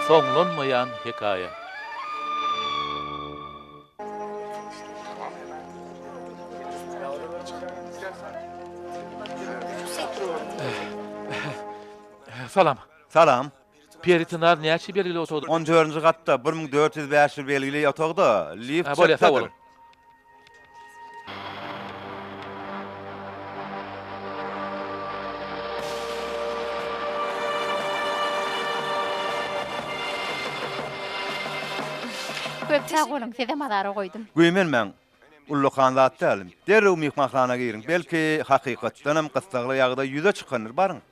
Soňlanmaýan hekaýe. Salam. Salam. Peritinaz näçe belgili oturdy? 14-nji gatda 1405 belgili ýatagda lift Bolýa, sag bolun. Köp sağ olun, size madara koydum. Güýmen men Ullukan zat dälim. Derrew mihmanxana girin. Belki hakykatdan hem gysgaly ýagda ýüze çykanır barın.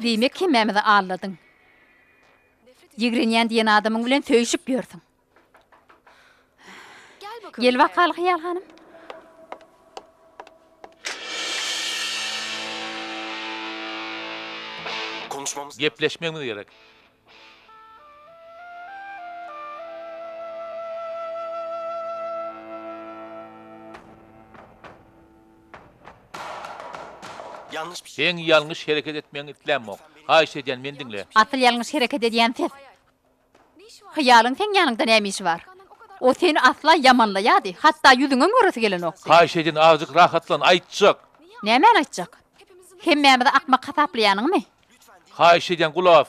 Demek ki memede ağladın. Yigrinyen diyen adamın bilen söýüşüp gördün. Gel bakalım Hıyal hanım. Konuşmamız Gepleşmemiz gerek. yanlış bir şey. Sen ýalňyş hereket etmeň itlenmok. Haýş edýän men dinle. Atıl yanlış hareket ediyen siz. Hıyalın sen yanında ne işi var? O seni asla yamanlayadı. Hatta yüzüne görüsü gelen ok. Haýş edin azık rahatlan aýtjak. Ne men açacak? Hem memede akma kataplayanın mı? Haýş edýän gulaf.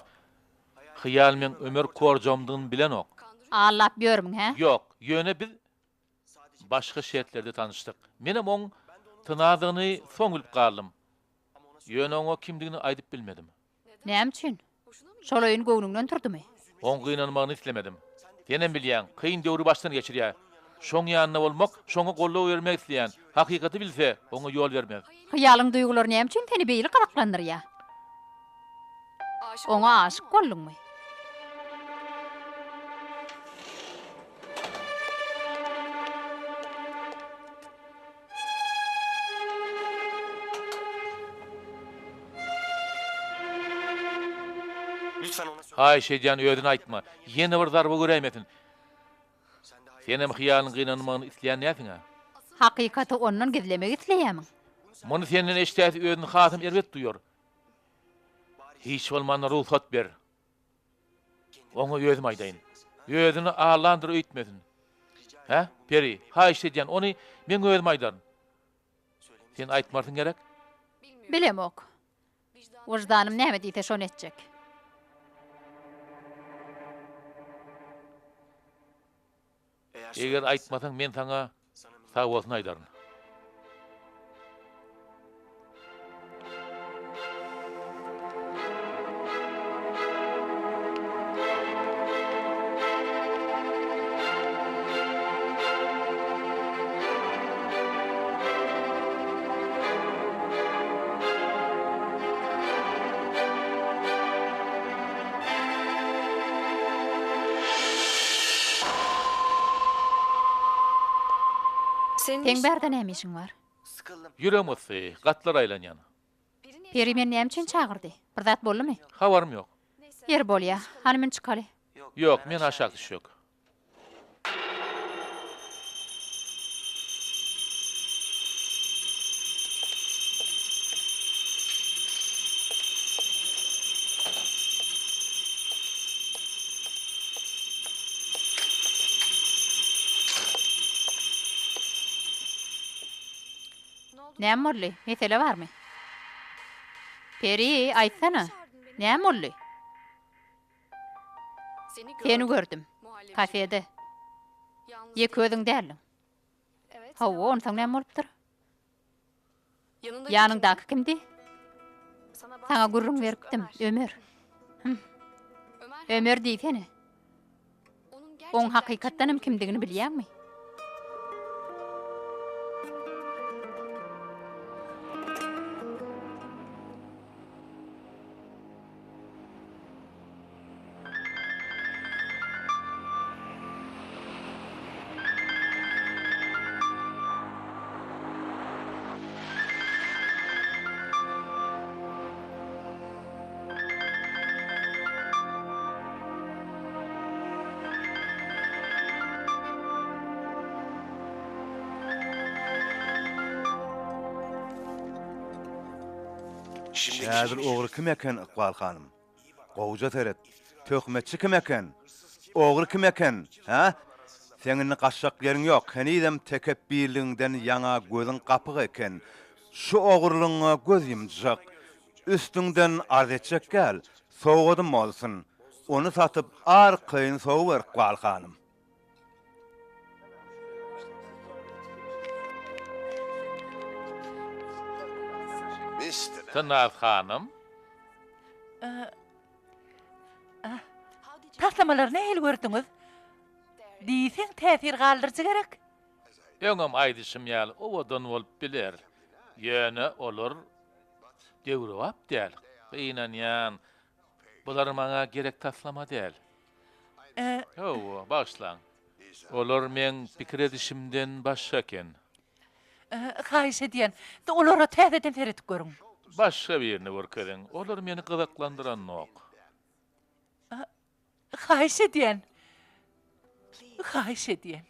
Hyýal men ömür korjamdygyny bilen ok. Allah görmün he? Ýok, ýöne biz başga şertlerde tanıştyk. Menem oň tynadygyny soň bilip galdym. Ýöne oňa kimdigini aýdyp bilmedim. Näme üçin? Şolaýyn göwnüňden turdumy? Oň gynanmagyny islemedim. Denem bilýän, kıyın döwrü baştan geçirýär. Şoň ýanyna bolmak, şoňa gollaw bermek isleýän, hakykaty bilse, oňa ýol bermez. Hıyalyň duýgulary näme üçin seni beýle garaklandyrýar? Oňa aşyk bolduňmy? Lütfen ona söyle. Haýş edýän öýdüni aýtma. Ýene bir zarba göremetin. Senem hyýalyň gynanmagyny isleýän näsiňe? Hakykaty ondan gizlemek isleýärmiň. Muny senden eşdäti öýdüni hatym erbet duýar. Hiç bolmanda ruhsat ber. Oňa öýdüm aýdaýyn. Öýdüni ağlandyr öýtmesin. He? Peri, haýş edýän ony men öýdüm aýdaryn. Sen aýtmarsyň gerek. Bilem ok. Vicdanım näme diýse şonu etjek. Eger aýtmasaň men saňa sag bolsun aýdaryn. Sen berde näme işin var? Sıkıldım. Ýüremesi, gatlar aýlanýan. Peri men näme üçin çağırdy? Bir zat boldumy? Habarym ýok. Yer bolýa. Hanymyn çykaly. Ýok, men aşağı düşýok. Näme boldy? Mesele barmy? Peri, aýtsana. Näme boldy? Seni gördüm. Kafede. Ye közüň däl. Hawa, onsaň näme bolupdyr? Ýanyndaky kimdi? Sana gurrun beripdim, Ömer. Ömer diýsene. Oň hakykatdanam kimdigini bilýärmi? Häzir ogry kim eken Iqbal hanym? Gowja teret. Tökmetçi kim eken? Ogry kim eken? Ha? Senin gaşşak ýeriň ýok. Henidem tekebbirligiňden ýaňa gözüň gapyk eken. Şu ogurlygyňa göz ýumjak. Üstüňden arz etjek gel. Soğudum bolsun. Onu satyp arkayın soğuwer Iqbal hanym. Tynaz hanım. Taslamalar ne el gördüňiz? Diýseň täsir galdyrjy gerek. Öňem aýdyşym ýaly owadan bolup biler. Ýöne olur dewrewap däl. Beýnanýan bular maňa gerek taslama däl. Yo, başlaň. Olar men pikir edişimden başga eken. Haýyş edýän, olara täzeden seredip görüň. Başga birini görkerin. Olar meni gyzyklandyran nok. Haýyş edýän. Haýyş edýän.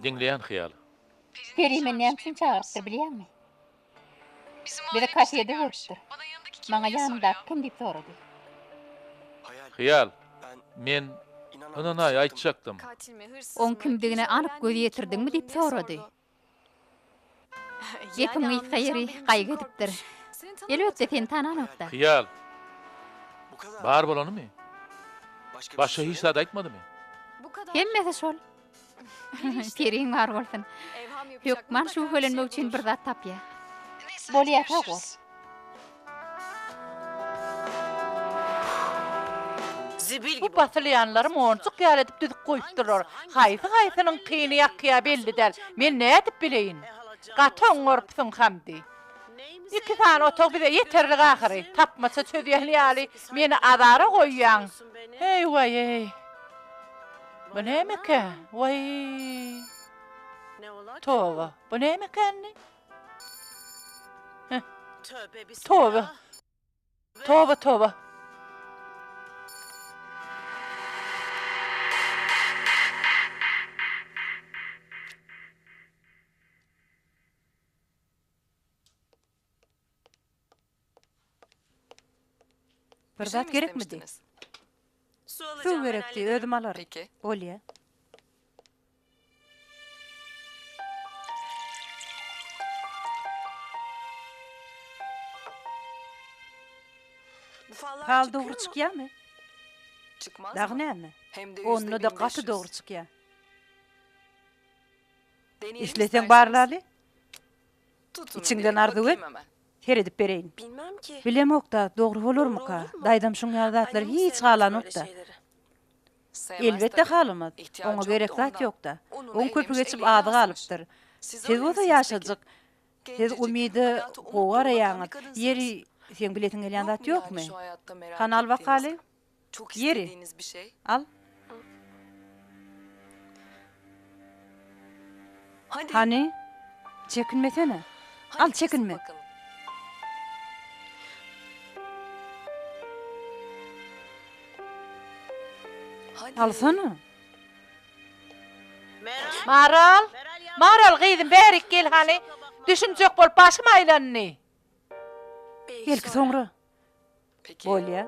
Dinleyen hıyal. Peri men näme çağırtır bilýärmi? Bir kafede görüşdür. Maňa ýanymda kim diýip sorady. Hıyal. Men onana aýtjaktym. On kimdigine anyk göz ýetirdiňmi diýip sorady. Gepiňi haýry gaýga edipdir. Elbetde sen tananokda. Hıyal. Bar bolanymy? Başga hiç zat aýtmadymy? Hemmesi şol. Periň bar bolsun. Hökman şu hölenmek üçin bir zat tapýar. Bolýar hagor. Bu basylýanlarym onçuk ýal edip düzük goýupdyrar. Haýsy-haýsynyň kyny ýakýa belli däl. Men näme edip bileýin? Gaton gorpsyň hamdy. Iki tane otok bize yeterli gahyry. Tapmasa çödýän ýaly meni azara goýýan. Hey way hey. Bu näme ke? Way. Towa. Bu näme kenni? Towa. Towa. Bir zat gerekmidi? Su gerekdi, ödüm alar. Peki. Bolya. Hal doğru çıkıyor mu? Çıkmaz Dağı mı? näme? Hem de Onu da %1500. katı doğru çıkıyor. Deneyelim İşlesen isterseniz. barlaly, Tutun içinden bir, ardı bakayım ver. hemen. heredip bereýin. Bilmem ki. Bilemok da doğru olur mu ka? Daýdam şoň ýazatlar hiç halanok da. Sevmez Elbette tabii. halamaz. İhtiyacı Ona yok gerek da zat ondan. yok da. Onun On köpü evlenmiş, geçip evliliğini adı asmış. galypdyr. Siz Siz öyle o da misiniz yaşadyk. peki? Siz Gencecik, umydy hayatı unuttuğu gowa bakan bir ýaňyz. kadınsınız. Yeri sen biletin gelýän zat Yok ýokmy? mu yani şu hayatta merak Kanal ettiğiniz, wakaly çok yeri. istediğiniz bir şey? al. Hadi. Hani çekinmesene. hadi al, kesin çekinme. bakalım. Hadi. Alsana. Maral gyzym bärik gel hani. Düşünjek bol başyma aýlanny. Belki soňra. Peki. Bolya.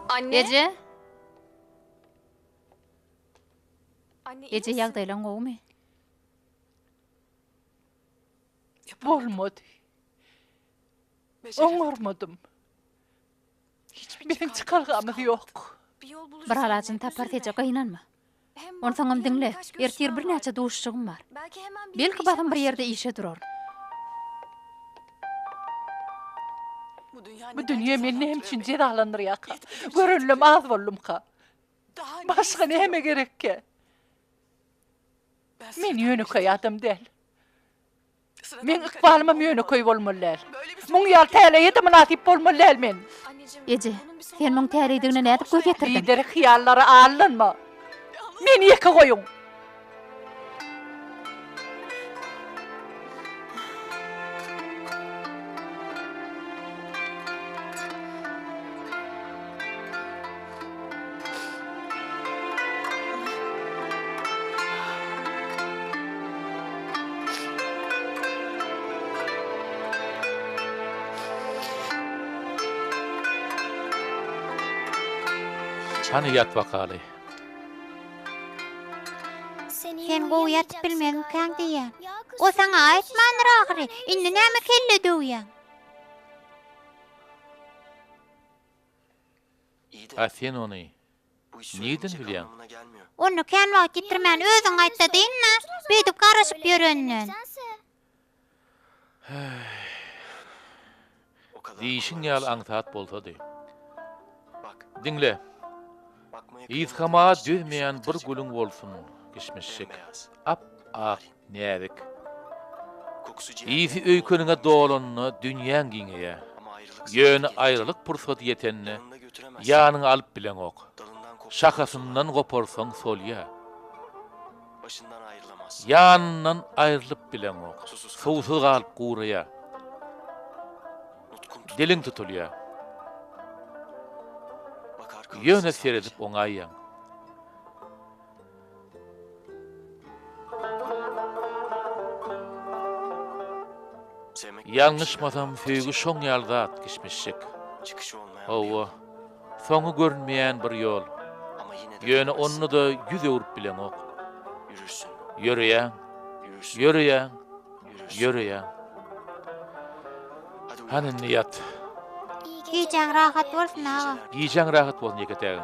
Anne. Ece, Ece ýagdaýlaryň gowmy? Bolmadı. Oňarmadım. Bizim çıkargamız yok. Bir halajyn tapar teje gynanma. Onu saňam diňle, ertir bir näçe duşçugum bar. Belki batym bir ýerde işe durar. Bu dünya meni hem için cezalandıryak. Görünlüm az bollum ka. Başka neme gerek ki? Men yönü koyadım del. Men ıkbalıma yönü koy bolmalylar. Mun yal täle ýete münasip bolmalylar men. Ece, sen muň täreýdigine nädip göz getirdin? Lider hiyallary alınma. Meni ýeke koyun. Hani yat bakaly. Sen bu yatıp bilmegin kaň diýen. O saňa aýtmandyr ahyry. Indi näme kelle döwýän? İyi de Ha sen onu bu iş Niyedin söylenecek bilýän? anlamına gelmiyor. Onu kän wagt getirmän özüň aýtdy diýinna. Beýdip garaşyp ýörenlen. O kadar diýişiň kolay ýaly olsa. aňsat bolsady. Bak, Diňle, bakmaya ýyzgama kıyamam. düzmeýän bir gülüň bolsun, kişmişik. Ap-ak nädik. Kokusu ciğerde Ýyzy öýkeniňe dolanyny dünýäň giňeýe. ama ayrılık Ýöne sebebi aýrylyk pursaty ýetenni yanında götüremez. ýanyňy alyp bilen ok. Dalından kopar, Şakasından goparsaň solýa. başından ayrılamaz. Ýanyndan aýrylyp bilen ok. Susuz Suwsuz galyp guraýa. Nutkun tut. Diliň tutulýa. Bak arkamda Ýöne ses seredip var. oňaýýan. Sevmek Ýalňyşmasam söýgü şoň ýalzat kişmişik. çıkışı olmayan bir Hawa. yol. Soňy görünmeýän bir ýol. Ama yine de Ýöne bilmez. onu da ýüz öwrüp bilen ok. Yürürsün, Ýöreýän, yürürsün, ýöreýän, yürürsün. ýöreýän. Hadi uyan Hani artık. niyat. Giýjäň rahat bolsun İyi ağa. geceler. Giýjäň rahat bolsun ýeketägiň.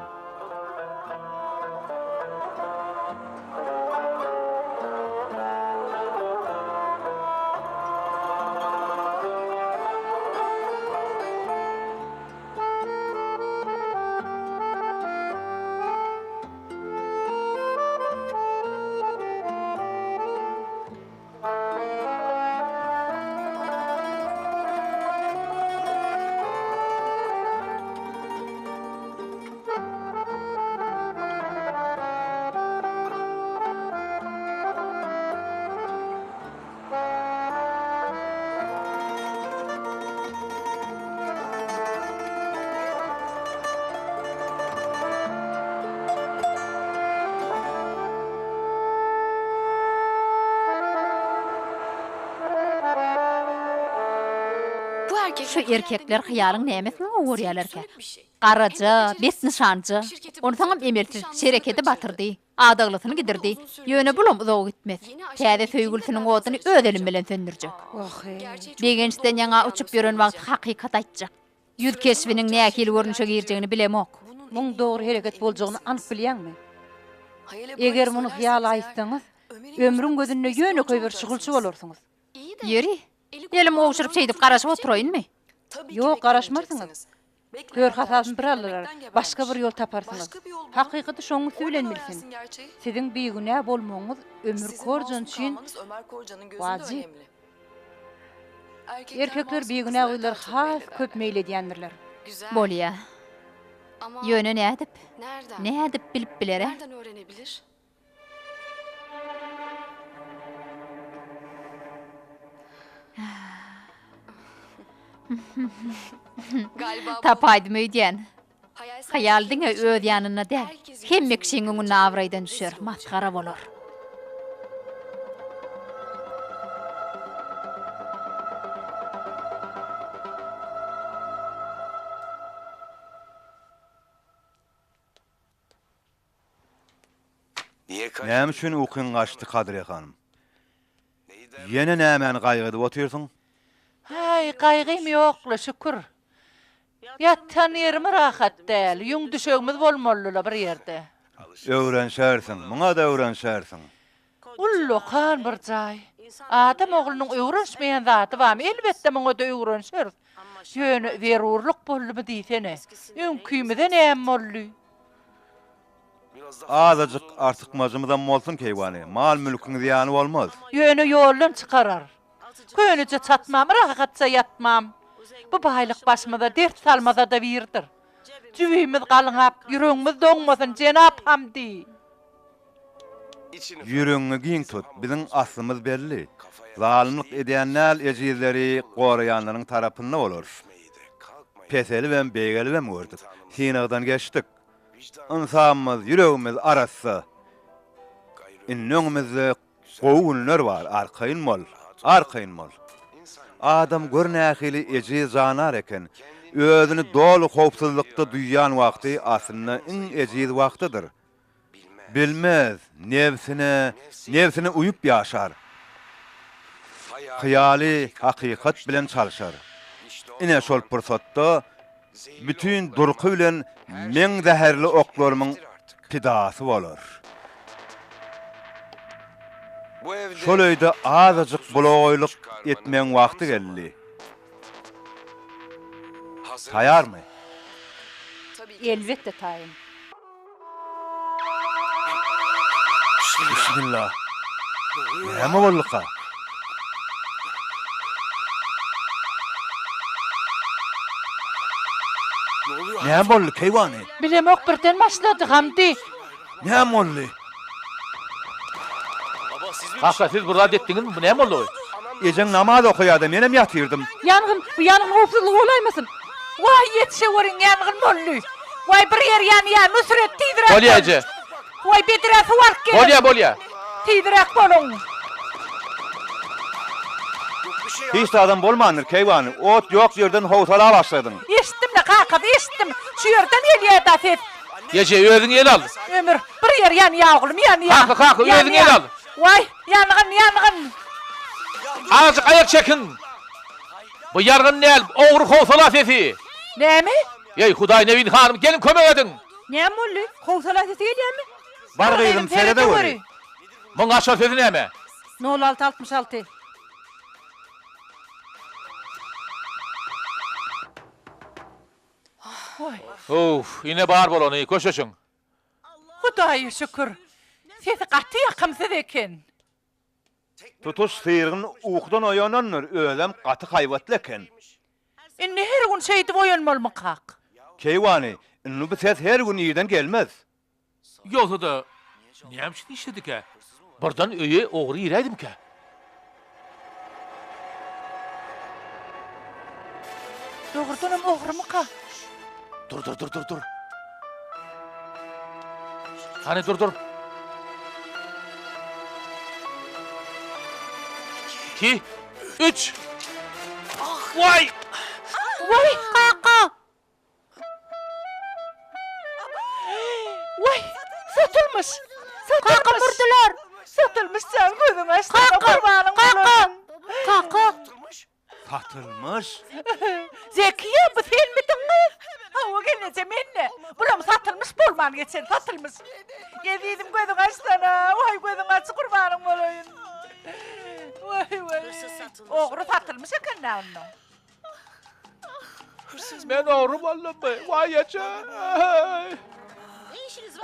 Bu erkek Şu erkekler hyyalyň nämetini gowurýarlarkä? Garaja, bet nişanjy. Onu saňam emelsiz şereketi batyrdy. Adaglysyny gidirdi. Ýöne bulam uzağa gitmez. Täze söýgülsiniň oduny öz elim bilen söndürjek. Begençden ýaňa uçup ýören wagt hakykat aýtjak. Ýüz kesbiniň näkil görnüşe girjegini bilemok. Muň dogry hereket boljagyny anyk bilýänmi? Eger muny hyýal aýtsaňyz, ömrüň gözünde ýöne koý bir şugulçy bolarsyňyz. Ýeri, elim owşuryp çeýdip garaşyp oturaýynmy? Yok, garaşmarsyňyz. Gör hasasyny bir aldylar, başga bir ýol taparsyňyz. Hakykaty şoňy söylenmelisin. Siziň beýgünä bolmagyňyz ömür korjan üçin wajyp. Erkekler beýgünä goýlar has köp meýil edýändirler. Bolýa. Ýöne nädip? Nereden? Nädip bilip biler? Nereden öğrenebilir? Galiba bu Tapaýdym öýdýän. hayal Hayal diňe öz ýanyna däl. Hemme kişiň öňüne awraýdan düşer, maskara bolar. Näme üçin ukun gaçdy Kadriye hanım? Yene nämeni gaýgydy oturýarsyň? Hay, gaýgym ýokla şükür. Yattan yerimi rahat däl. Ýüň düşegimiz bolmalyla bir ýerde. Öwrenşärsiň, muňa da öwrenşärsiň. Ullu kan bir jaý. Adam oglunyň öwrenşmeýän zaty barmy? Elbetde muňa da öwrenşer. Ýöne zerurluk bolýarmy diýsene. Öňküýmeden näme boldy? Azacık artykmajymyzdan bolsun keýwany. Mal mülküň ziýany bolmaz. Ýöne ýoldan çykarar. Köňüce çatmam, rahatça yatmam. Bu baýlyk başymyza dert salmasa da birdir. Jübimiz galyňap, ýüregiňiz doňmasyn Jenap Hamdi. Ýüregiňi giň tut. Biziň aslymyz belli. Zalymlyk edýänler ejizleri goraýanlaryň tarapynda bolar. Peseli we beýgeli we gördük. Sinagdan geçdik. İnsanımız, yüreğimiz arası. İnnöňimizde gowunlar bar, arkaýyn mol. Adam görnähili ejiz janar eken, özüni dolu howpsuzlykda duýan wagty aslynda iň ejiz wagtydyr. Bilmez, nefsine uyup ýaşar. Hyýaly hakykat bilen çalyşar. Ine şol pursatda bütün durky bilen meň zäherli oklarymyň pidasy bolar. Şol öýde azacık bulogoýluk etmeň wagty geldi. Taýarmy? Elbetde taýyn. Bismillah. Näme boldyka? Näme boldy keýwany? Bilemok birden başlady Hamdi. Näme boldy? Hakka siz burada etdiňiz bu näme boldy? Ejen namaz okuýardy, menem ýatyrdım. Yangın, bu yangın howpsuzlyk bolaýmasyn? Vay yetişe wörin yangın boldy. Vay bir yer ýan Nusret tiýdirek. Bolýaje. Vay bedirek wark gelip. Bolýa. Tiýdirek bolun. Hiç adam bolmandyr keýwany. Ot ýok ýerden howsala başladyň. Eşitdim de kakab, eşitdim. Şu yerden elýär ses. Gece özüň el al. Ömür, bir yer ýan oglum, ýan. Kalk, özüň el al. Vay, yangın. Azıcık ayak çekin. Bu yargın ne? Oğru kovsala sesi. Näme? Ey Hudaý Nevin hanım gelin kömek edin. Näme boldy? Howsala sesi gelýärmi? Bar gyýdym serede göri. Muň aşa sesi näme? 0666. Of, yine bağır bolany, köşeşiň. Hudaýa şükür. Sesi gaty ýakymsyz eken. Tutuş sıyırgın uğdan oyananlar ölem katı hayvatlı eken. Inni her gün şeydi oyanmalymy kak. Keýwany, indi bu ses her gün ýerden gelmez. Yolda da näme üçin işledik ha? Birden öýe oğru ýeredim ki. Dogrudanam oğrumy kak. Dur. Hani dur. 2, 3. Vay! Vay kaka. Vay, satılmış. Kaka vurdular. Satılmış sen gözüm açtın. Kurbanım olayım. Kaka. Satılmış. Zekiye bu sen miydin kız? Ha o gelince minne. Bulam satılmış bolman geçen satılmış. Yediydim gözüm açtana. Vay gözüm açtı kurbanım olayım. Vay. Oğru satılmış eken ne onun? Ben oğrum oldum be. Vay yaşa.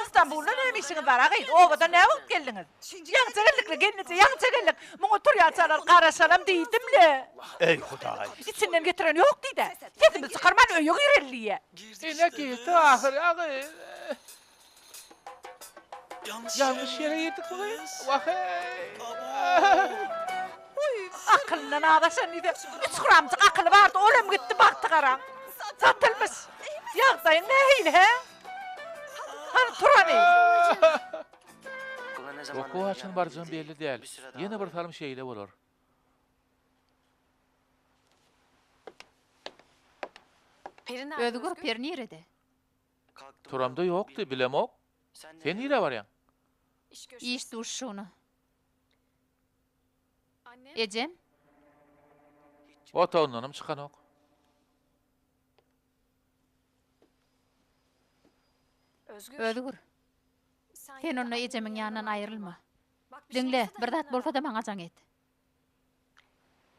İstanbul'da ne işiniz var ağayın? O kadar ne vakit geldiniz? Yancıgırlıkla gelince yancıgırlık. Muğu tur yaçalar karaşalam deydimle. Ey Hudaý. İçinden getiren yok deydi. Sesimi çıkarman öyük yürelliye. Yine gitti ahır ağay. Yanlış yere girdik bu kız. Vay. Akılından ağdaşan idi. 3 gramcık akıllı vardı. Oğlum gitti baktı karan. Satılmış. Yağdayın neyin he? Hani Turani. Oku açın barcığın belli değil. Yine bir tarım şeyle olur. Özgür per nerede? Turamda yoktu bilemok. Sen nire var ya? İş duşunu. Anne. Ecem, Otağındanım çıkan ok. Özgür. Özgür. Sen yine de onunla annenin Ecem'in yanından yanına ayrılma. Bak, bir şey Dinle, olsa da bir dat hemen bolsa ara. da bana can et.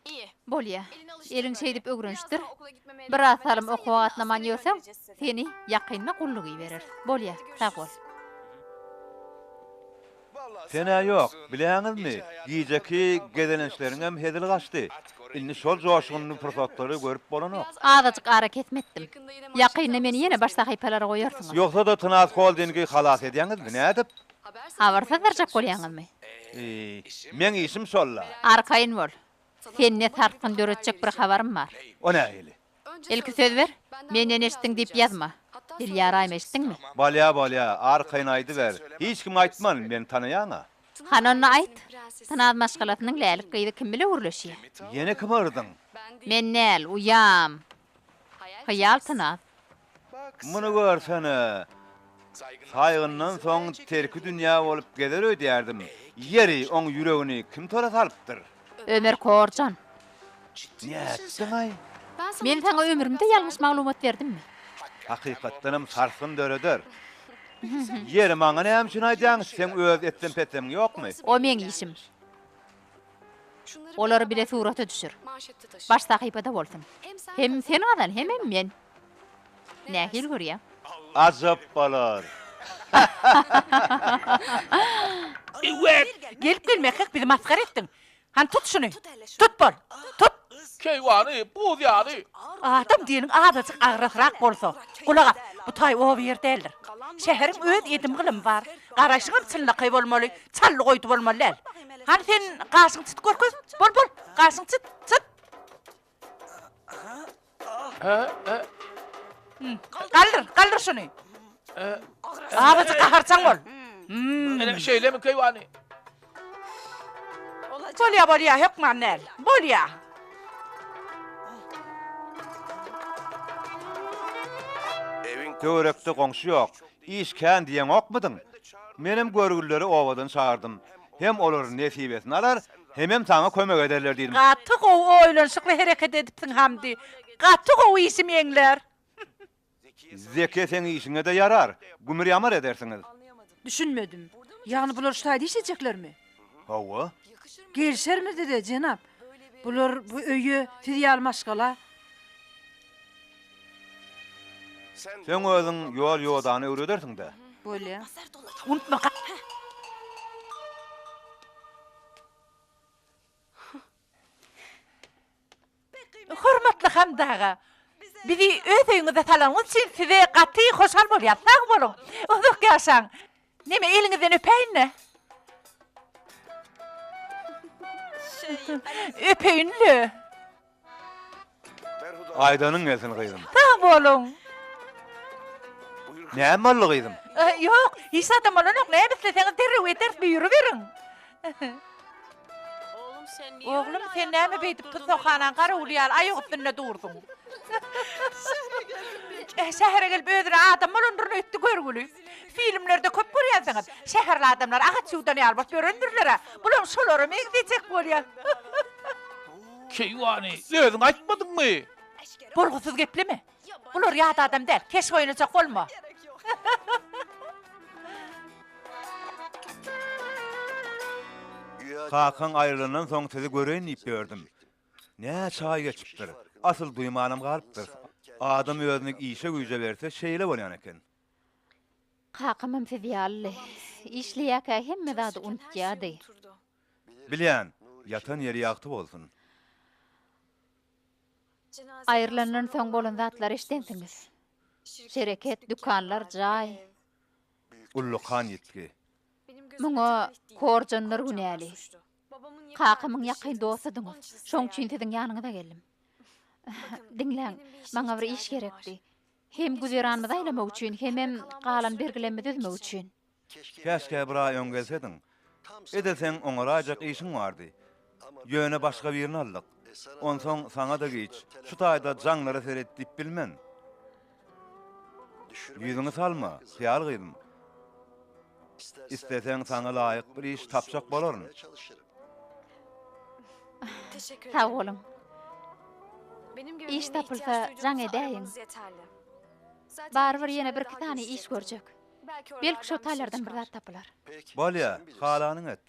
İyi. Bol ya. Elini alıştır Elin böyle. şey dip Biraz ögrünçtir. daha okula gitmemeye Bir devam asalım edersen okuwa yakında atnaman askere ýörsem, göndereceğiz seni. seni ýakynna gullugy berer. Bol ya, sag bol. Fena yok, bileňizmi? Giyjeki gedenişleriň hem hedil gaçdy. Inni şol joşgyny pursatları görüp bolanok. Biraz Azajyk hareket etdim. yakında yine Ýakynna meni manşetler ýene baş basacağız sahypalara goýarsyňyz. Ýoksa da Tınaz Holding'i halas edýäňizmi? Nädip? Habersiz Habar durmaya sadarjak çalışıyorsun. bolýaňyzmy? Men işim şolla. Arkaýyn bol. Sana Senne bomba gibi tartyn haber döretjek bir vereceğim. habarym bar. O nähili? Önce Elki söz söz ver. Benden Menden bunu eşitdiň diýip yazmayacağız. ýazma. Hatta Dil sonra ýaraýmy yazacaksın. eşitdiňmi? Balya, arkaýyn aýdy ber. Hiç kim aýtman, men tanaýaňa. Hanonna aýt. Senin prensesin. Tınaz maşgalatynyň lälik gyýdy kim bile urleşýär. Yeni kim ırdyň? Ben değil. Men näl, uyam. Hayal Hyýal Tınaz. Muny görsene. Saýgyndan soň terki dünýä bolup gezer ödýärdim. Yeri oň ýüregini kim tora salypdyr? Ömer Korjan. Näetdiň aý? Ben sana Men hiç taňa aslında ömrümde biraz ýalňyş maglumat berdimmi? Hakykatdanam sarsyn döredir. Yeri maňa näme üçin aýdýaň? Sen öz etden petem ýokmy? O men işim. Şunları Olary bir bile arabaya surata düşür. manşette taşı. Baş sahypada bolsun. Hem sen Hem sen adan hem men. Nähil görýär? Ajap bolar. Gelip gelmek bizi maskara ettin. Han tut şunu. Tut bol. Tut. Keýwany, bu ýany. Adam diýeniň azajyk agrasrak bolsa. Kulak at. Bu taý o bir ýerdeler. Şäheriň öz edim gylym bar. Garaşyň çynlyky bolmaly, çally goýdy bolmaly. Han sen gaşyň çıt görköz. Bol bol. Gaşyň çıt çıt. Kaldır şunu. Azajyk gaharçaň bol. Ene şeýlemi keýwany? Bolya hökman näl. Bolya. Törekde goňşy ýok. İş kän diýen okmudyň? Menim görgülleri owadan çağırdım. Hem olar nesibesini alar, hem taňa kömek ederler diýdim. Gaty gow oýlanşykly hereket edipsiň hamdy. Gaty gow işim eňler. Zeki sen işine de yarar. Gümür yamar edersiniz. Düşünmedim. Yani bular şutaydı işecekler mi? Hawa? Gelişer mi dedi cenap? Bular bu öyü fidyal maşgala. Sen özüň ýol ýodany öwredersiň de. Böyle. Unutma. Hürmetli hamdaga. Bizi öz öýüňize salangyň üçin size gaty hoşal bolýar. Sag bolun. Uzak ýaşaň. Neme eliňizden öpeýin-ne? Öpeýin-le. Aydanyň gelsin gyzym. Sag bolun. Näme mally gyzym? Yok, hiç adam olanok ne isteseňiz derrew eder buyury berin. Oğlum sen näme beýdip tuzakhanan gara ulýar aýagy üstünde durdyň. Şähere gelip ödüre adam bolundyryny ötdi görgüli. Filmlerde köp görýärsiňiz. Şäherli adamlar agaç ýuwdan ýalbap göründirler. Bular şolary megdejek bolýar. Keýwany, özüň aýtmadyňmy? Bolgusyz gepleme. Bular ýat adam däl, keş oýnajak bolma. Kakan ayrılığından soň sizi göreýin diýip berdim. Nä çaý geçipdir. Asyl duymanam galypdyr. Adam özüni işe güýje berse şeýle bolýan eken. Kakymam fidyally. İşleýäkä hemme zady unutýardy. Bilýän, yatan ýeri ýakty bolsun. Aýrylanan soň bolan zatlar eşdensiňiz. Şereket, dükanlar, jaý. Ullukan ýetki. Muňa korjanlar günäli. Kakymyň ýakyn dostudyňyz. Şoň üçin siziň ýanyňyza geldim. Dinleň, maňa bir iş gerekdi. Hem güzeranmy aýlamak üçin, hem galan bergilenme düzmek üçin. Käşke bir aý öňgelsediň. Edesen oňarajak işiň bardy. Ýöne başga birini aldyk. Onsoň saňa da geç. Şu taýda jaňlara seretdip bilmen. Ýüzüňi salma, hyýal gyzym. İstesen sana laýyk bir iş tapjak bolaryn. Teşekkür Sağ ederim. olun. Benim İş görevime tapılsa ihtiyaç duyduğunuzda can edeyim. aramanız yeterli. Zaten Barbar bir yine kere bir daha tane iş görüşecektim. görjek. Belki Belki şu oralardan bir şey taýlardan bir çıkar. zat tapylar. Bolýa, halanyň et.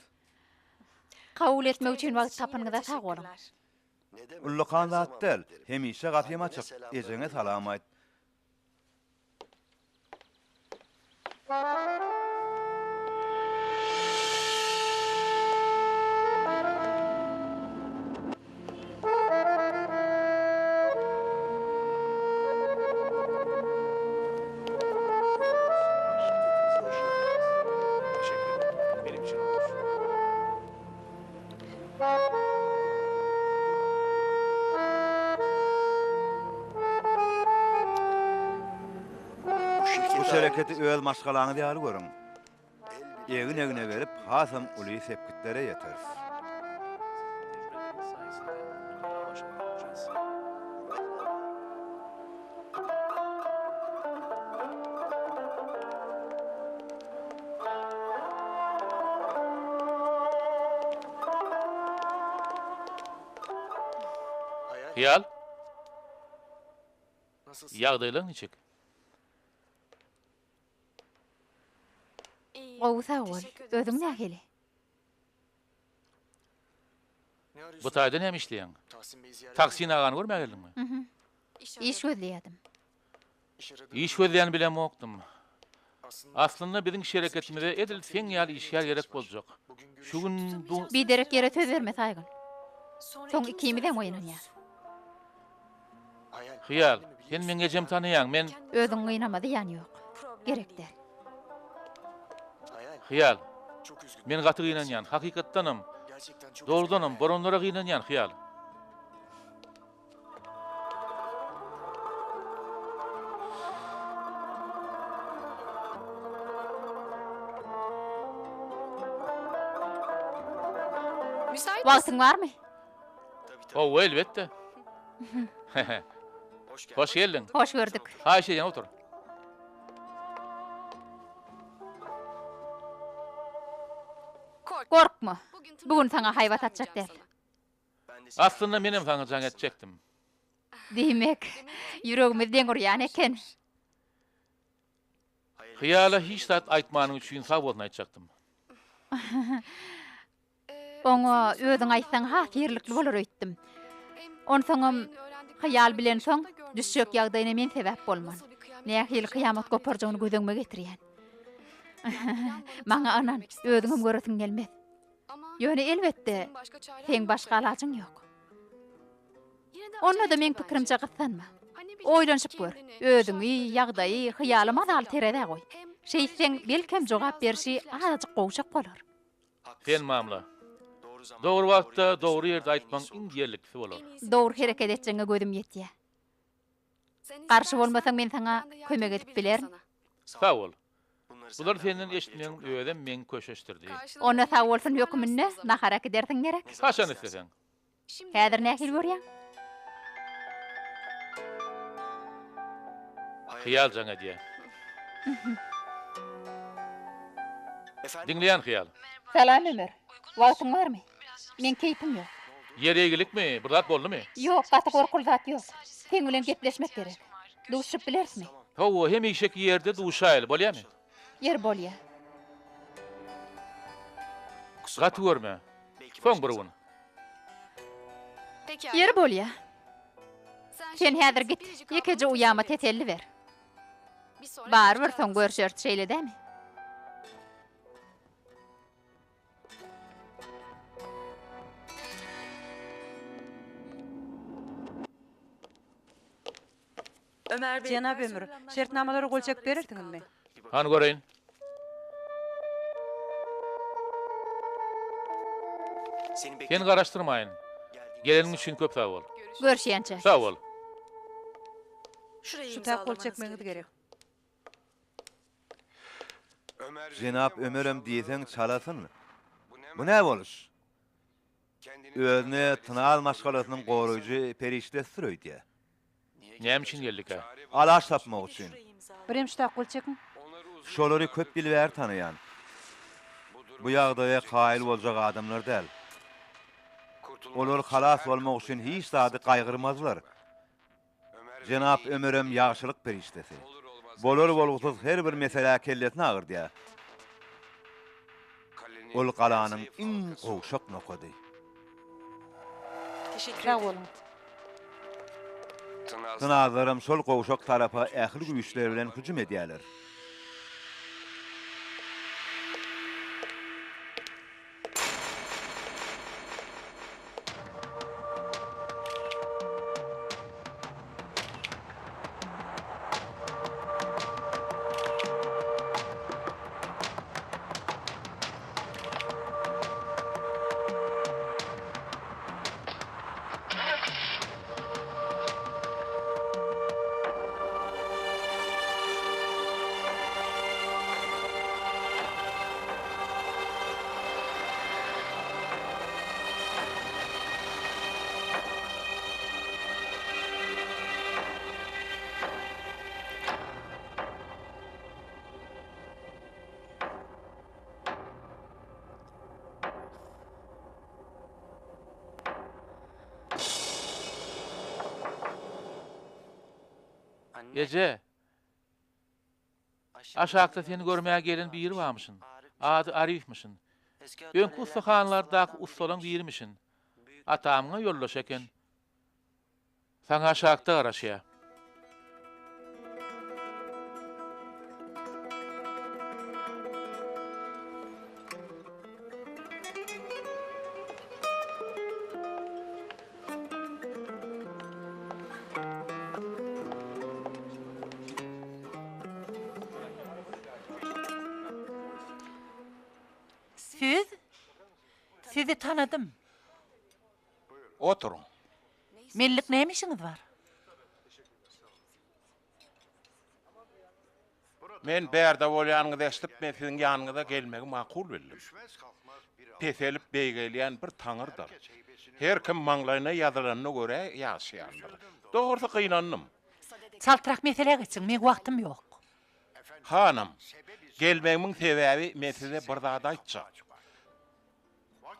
Kabul etmek İhtiyacınız üçin için wagt yine de tapanyňyza sağ olun. teşekkürler. Ullukan zat del, hemişe gatym açyk. Ejeňe salam aýt. Teşekkür ederim. Benim için olur. Bu şereketi öz maşgalaňy diýär görüň. Egin egine berip, hasam uly sepkitlere ýeter. Tecrübelerimiz sayesinde bu kadar başarılı olacağız. Hiyal, ýagdaýlaryň niçik? İyi. Gowy sağ ol. Teşekkür ederim. Özüň nähili? Bu taýda näme işleýän? Taksin agany görmäg geldingmi? İş gözleýärdim. İş gözleýän bilen mokdum. Aslında bizim şereketimize edil sen ýaly işler gerek boljak. Şu gün bu Bir derek yere töz berme saýgyn. Sonra Soň ikimiz ikimiz de hem oýnanýar. Hiyal, sen meňe jem tanıyan, men Özüň gynamady ýany ýok. problem Gerekdir. değil. hiyal. Men gaty gynanýan, hakykatdanam, doğrudanam, boronlara gynanýan hiyal. Müsait misin? Wagtyň barmy? O elbette. Hoş geldin. Hoş gördük. Ayşe yan otur. Korkma. Bugün sana haýbat atjak däl. Aslında menim sana can etjekdim. Diýmek, ýüregimizden gurýan eken. Hiyala hiç zat aýtmanyň üçin sag bolsun aýtjakdym. Oňa özüň aýtsaň hasyrlykly bolar öýtdim. Onsoňam hyýal bilen soň düşjek ýagdaýyna men sebäp bolman. Nähili kıyamat goparjagyny gözüňme getirýän. Maňa anan özüňem göresiň gelmez. Ýöne elbetde sen başga alaçyň ýok. Onda da men pikirimçe gyssanma. Oýlanşyp gör. Özüňi, ýagdaýy, hyýalyma dal terede goý. Şeýsen belkem jogap berşi azajyk gowşak bolar. Sen mamla. Doğru wagtda, doğru ýerde aýtmaň indiýerlikli bolar. Dogry hereket etjeňe gözüm ýetýär. Karşı bolmasaň men sana kömek edip bilerim. Sag ol. Bular senden eşitmeň öýden men köşeşdirdi. Ona sağ bolsun ýokmynne naharak edersiň gerek. Haçan istesen. Häzir nähil görýän? Hiyal can ediye. Dinleyen hiyal. Salam Ömer. Wagtyň barmy? Men keypim ýok. Yer egilikmi? Bırdat boldy mi? Ýok, gaty gorkul zat ýok. Sen bilen gepleşmek gerek. Duşup bilersmi? Hawa hem işek yerde duşaýl bolýarmy? Yer bolýar. Gaty görme. Soň burun. Yer bolýar. Sen häzir git. Ýekeje uýama teselli ber. Barbyr soň görüşýär şeýle dämi? Ömer Bey. Cenab Ömür, şertnamalary golçak bererdiňizmi? Han göreýin. Sen garaşdyrmaýyn. Geleniň üçin köp sag bol. Görüşýänçe. Sag bol. Şu tak golçak meňidi gerek. Jenap Ömerem diýseň çalasynmy? Bu näme boluş? Özüne tınal maşgalasynyň goraýjy perişde sürüýdi. Näme üçin geldik ha? Alaş tapmak üçin. Birem şu tak golçakmy? Şolary köp bilýär tanıyan. bu ýagdaýa kail boljak adamlar däl. Olar halas bolmak üçin hiç zady gaýgyrmazlar. Jenap Ömerem ýagşylyk periştesi. Bolar bolgutsuz her bir mesele kelletine agyrdy. Ol galanyň iň gowşak nokady. Sağ olun. Tınazlarım sol gowşak tarafa ähli güýçler bilen hüjüm edýärler. Ece, aşağıda seni görmeye gelen bir yer varmışsın. Adı Arif'mişsin. Önkü ustahanlardaki ustalan bir yermişsin. Atamına yollaş eken. Sana aşağıda araşaya. Sizi tanıdım. Oturun. Mellik neymişiniz var? Men bärde bolýanyňyzy eşdip men siziň ýanyňyza gelmegi makul bildim. Peselip beýgelýän bir taňyrdyr. Her kim maňlaryna ýazylanyna görä ýaşaýandyr. Dogry kynandım. Saltrak mesele geçsin, men wagtym ýok. Hanım, gelmegimin sebäbi men size bir zat aýtjak.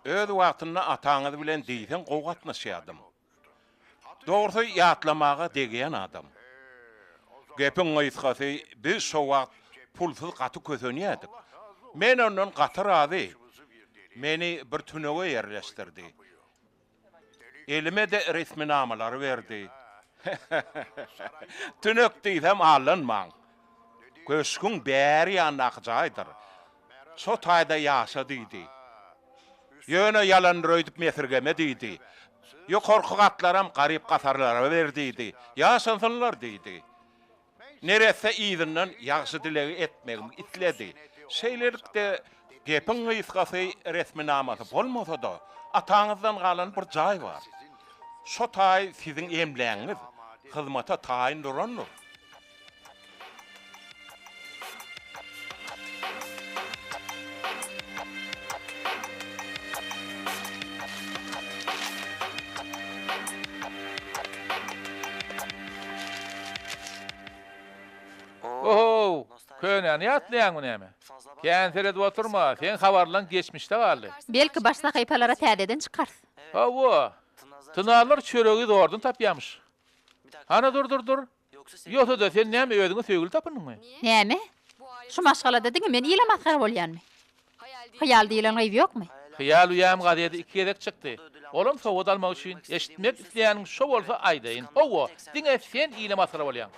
Öz wagtynda ataňyz bilen diýsen gowgatnaşýardym. Dogry ýatlamaga degen adam. Gepin aýtgasy biz şo wagt pulsuz gaty kösenýärdik. Men ondan gaty razy. Meni bir tünege ýerleşdirdi. Elime de resminamalar berdi. Tünök diýsem alınmaň. Köşkün bäri ýanakjaýdyr. Şo taýda ýaşadydy. Ýöne ýalan röýdüp mesirgeme diýdi. Ýokarky gatlaram garyp gasarlara berdiydi. Ýaşansynlar diýdi. Nerese izinden ýaxşy dilegi etmegim itledi. Şeýlerikde gepin ýysgasy resminamasy bolmasa da ataňyzdan galan bir jaý bar. Şo taý siziň emleňiz, hyzmata taýin duranlar. Oho, könäni ýatlaýan näme? Känsered oturma, sen habarlan geçmişde galdy. Belki başla hypalara täzeden çykar. Hawa, tınarlar çöregi doğrudan tapýarmyş. Hana dur. Ýoksa da sen näme öýüňe söýgül tapynyňmy? Näme? Şu maşgalada diňe men ýyla matkar bolýanmy? Hyýal diýilen gaýby ýokmy? Hyýal uýam gadydy iki edek çykdy. Olam sowat almak üçin eşitmek isleýäniň şo bolsa aýdaýyn. Hawa, diňe sen ýyla matkar bolýan.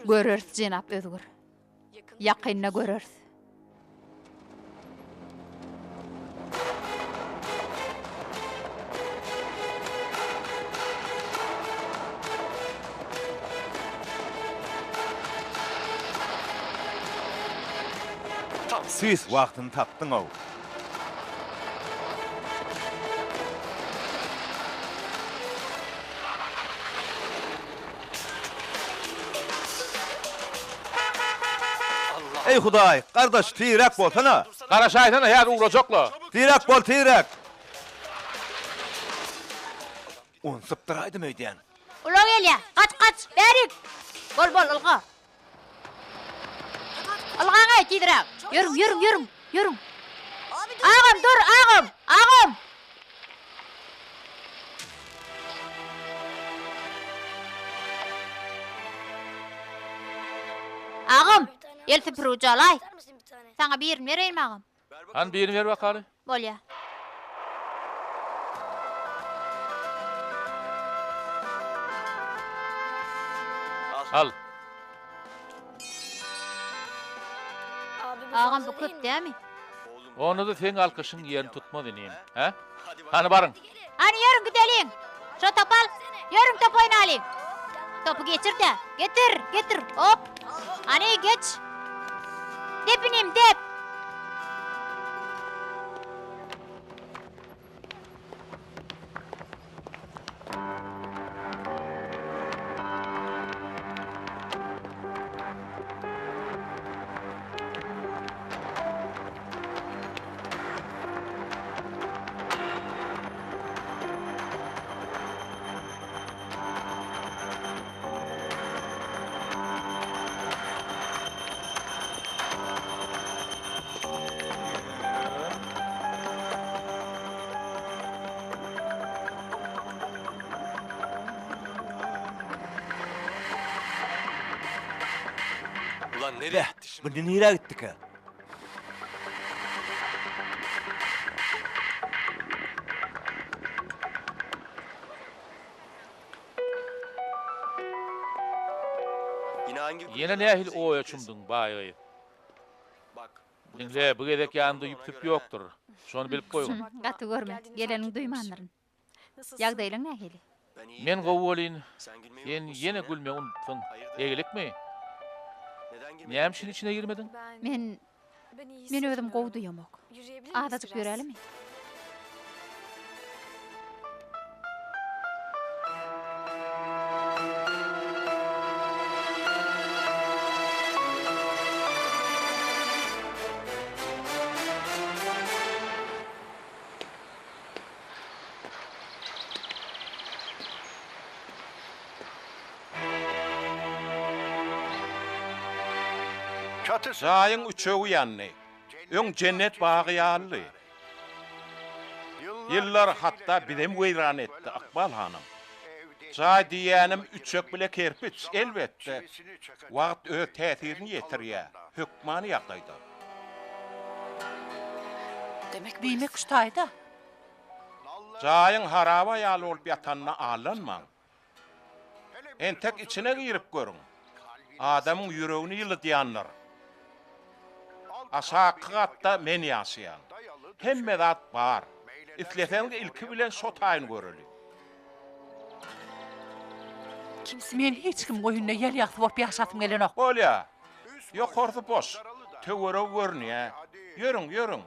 Görür Jenap Özgür. Ýakynna görür. Siz wagtyny tapdyň-aw. Ey Hudaý, kardeş tiýrak bolsana. Garaşaýsana ýa uğrajakla. Tiýrak bol, tiýrak. Onsyp duraýdym öýdän. Ulan gelýär. Kaç, berik. Bol, ulga. Tidirek, tidirek. Yürüm. Ağam dur, ağam. Ağam, el süpürücü alay. Sana bir vereyim ağam. Han birini ver bakaly. Bolya. Al. Ağam bu köp değil mi? Onu da sen alkışın yerini tutma deneyim. He? Hani barın. Hani yürün gidelim. Şu topu al. Yürün topu oynayalım. Topu geçir de. Getir. Hop. Hani geç. Depinim dep. Ulan nereye? Bu nereye gittik ha? Yine hangi Yine nähil oya çumdun baýy. Bak. Dinle, bu gedek ýanynda ýüptüp ýokdur. Şonu bilip goýun. Gatı görme. Gelenin duymanların. Ýagdaýlaň nähili? Ben iyi. Men gowy bolyn. Sen gülmeyi Sen unutmuşsun yine ya. gülme unuttun. Hayırdır? Egilikmi? Neden girmedin? Näme şin içine girmedin? Men özüm gowdu ýamok. Adadyk görelimi? Jaýyň üçegi ýanny. Öň cennet bagy ýaly. Yıllar hatta bidem weýran etdi Akbal hanım. Jaý diýänim üçek bile kerpiç elbetde. Wagt ö täsirini ýetirýär. Hökmany ýagdaýda. Diýmek şutaýda. Jaýyň haraba ýaly bolup ýatanna alanmaň. Entek içine girip görün. Adamın yüreğini ýylytýanlar. Aşağı katta men ýaşaýan. Hemme zat bar. İtlesen ilki bilen şotaýyn göreli. Men hiç kim goýunna ýel ýagtyp bolup ýaşatym gelenok. Bolya. Ýokardy boş. Töwere görnýär. Yürüň.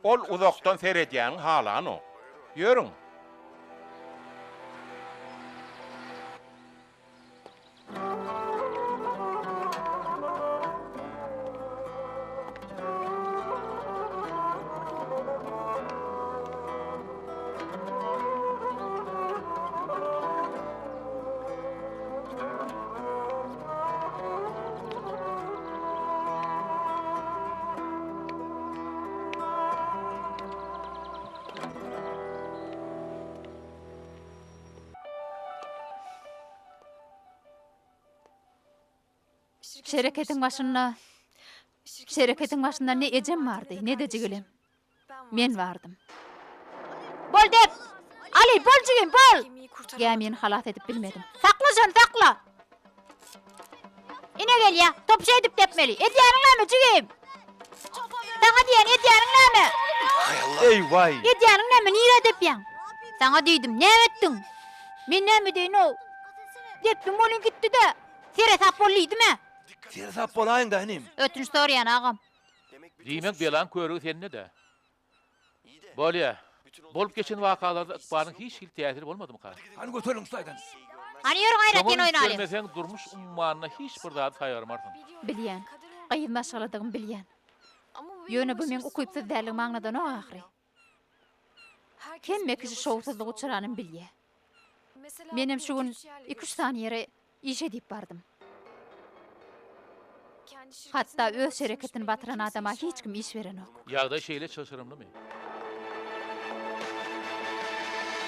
Ol uzaktan seredýän halan o. Yürüň. Şereketin başında ne ecem vardı, ne de jigilim. Men vardım. Bol dep! Ali, bol jigim, bol! Gämen halat edip bilmedim. Sakla sen, sakla! Ine gel ya, top şey edip depmeli. Edýäriň näme jigim? Sana diýen edýäriň näme? Ey vay! Edýäriň näme, nire depýän? Sana diýdim, näme etdiň? Men näme diýin o? Depdim, bolun gitdi de. Sere sap bolýdymy? Sen sap bolaýyn da henim. Ötünç sorýan agam. Diýmek belan körügi sende de. Bolya. Bolup geçen wakalarda Akbaryň hiç hil täsiri bolmadymy ka? Hani götürün ustaydan. Hani ýürüň aýratyn oýnaly. Görmesen durmuş ummanyna hiç bir zat taýarmarsyň. Bilýän. Gaýyn maşgaladygymy bilýän. Ýöne bu men ukuypsyz däligimi aňladan o ahry. Kim mekisi şowsuzlyk uçuranyny bilýär. Menem şu gün 2-3 saniyere işe diýip bardym. Hatta öz şereketini batıran adama hiç kim iş veren ok. Ýagdaý şeýle çylşyrymlymy?